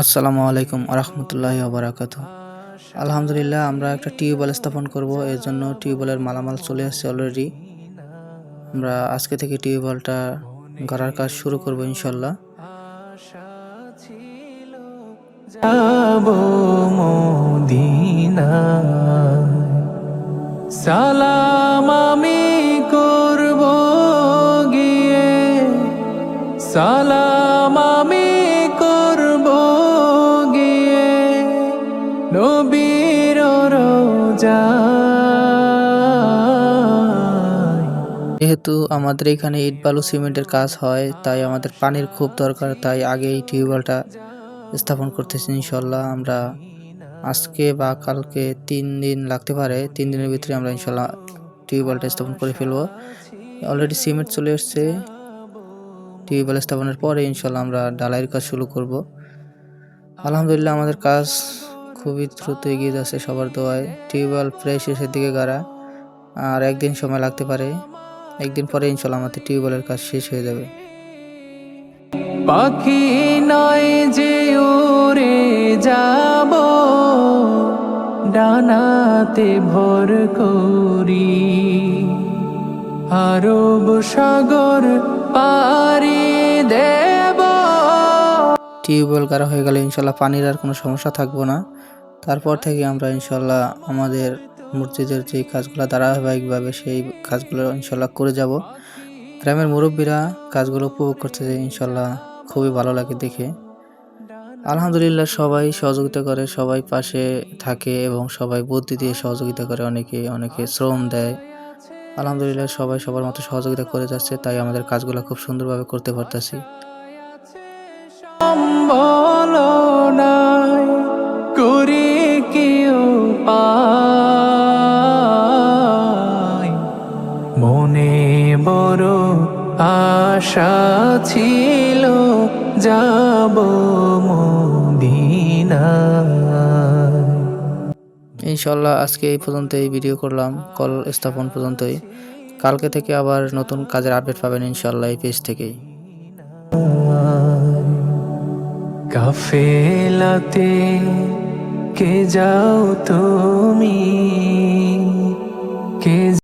আসসালামু আলাইকুম আরহামতুল্লাহি ওবারাকাতু। আলহামদুলিল্লাহ, আমরা একটা টিউবওয়েল স্থাপন করব। এর জন্য টিউবওয়েলের মালামাল চলে আসছে অলরেডি। আমরা আজকে থেকে টিউবওয়েলটা গড়ার কাজ শুরু করব ইনশাল্লাহ। যাব মদিনা, সালাম আমি করব গিয়ে, সালাম আমি করব গিয়ে নবীর রোজায়। যেহেতু আমাদের এখানে ইট বালু সিমেন্টের কাজ হয়, তাই আমাদের পানির খুব দরকার, তাই আগেই টিউবওয়েলটা স্থাপন করতেছি ইনশাল্লাহ। আমরা আজকে বা কালকে 3 দিন লাগতে পারে, 3 দিনের ভিতরে আমরা ইনশাল্লাহ টিউবওয়েলটা স্থাপন করে ফেলবো। অলরেডি সিমেন্ট চলে এসছে। টিউবওয়েল স্থাপনের পরে ইনশাল্লাহ আমরা ঢালাইয়ের কাজ শুরু করব। আলহামদুলিল্লাহ, আমাদের কাজ খুবই দ্রুত এগিয়ে যাচ্ছে সবার দোয়ায়। টিউবওয়েল প্রায় শেষের দিকে গাড়া, আর একদিন সময় লাগতে পারে। একদিন পরে ইনশাল্লাহ আমাদের টিউবওয়েলের কাজ শেষ হয়ে যাবে। পাখি নয় যে উড়ে যাব, ডানাতে ভর করি আরব সাগর পাড়ি দেব। টিউবওয়েল গাড়া হয়ে গেলে ইনশাল্লাহ পানির আর কোনো সমস্যা থাকবো না। তারপর থেকে আমরা ইনশাল্লাহ আমাদের মসজিদের যে কাজগুলো ধারাবাহিকভাবে সেই কাজগুলো ইনশাল্লাহ করে যাব। গ্রামের মুরব্বীরা কাজগুলো উপভোগ করতেছে, ইনশাল্লাহ খুবই ভালো লাগে দেখে। আলহামদুলিল্লাহ, সবাই সহযোগিতা করে, সবাই পাশে থাকে এবং সবাই বুদ্ধি দিয়ে সহযোগিতা করে, অনেকে শ্রম দেয়। আলহামদুলিল্লাহ, সবাই সবার মতো সহযোগিতা করে যাচ্ছে, তাই আমাদের কাজগুলো খুব সুন্দরভাবে করতে পারতেছি। সম্বল নাই করি কেউ পায়, মনে বড় আশা ছিল যাব মদিনা। ইনশাল্লাহ আজকে এই পর্যন্তই ভিডিও করলাম, কল স্থাপন পর্যন্তই। কালকে থেকে আবার নতুন কাজের আপডেট পাবেন ইনশাল্লাহ এই পেজ থেকেই। কাফেলাতে কে যাও তুমি, কে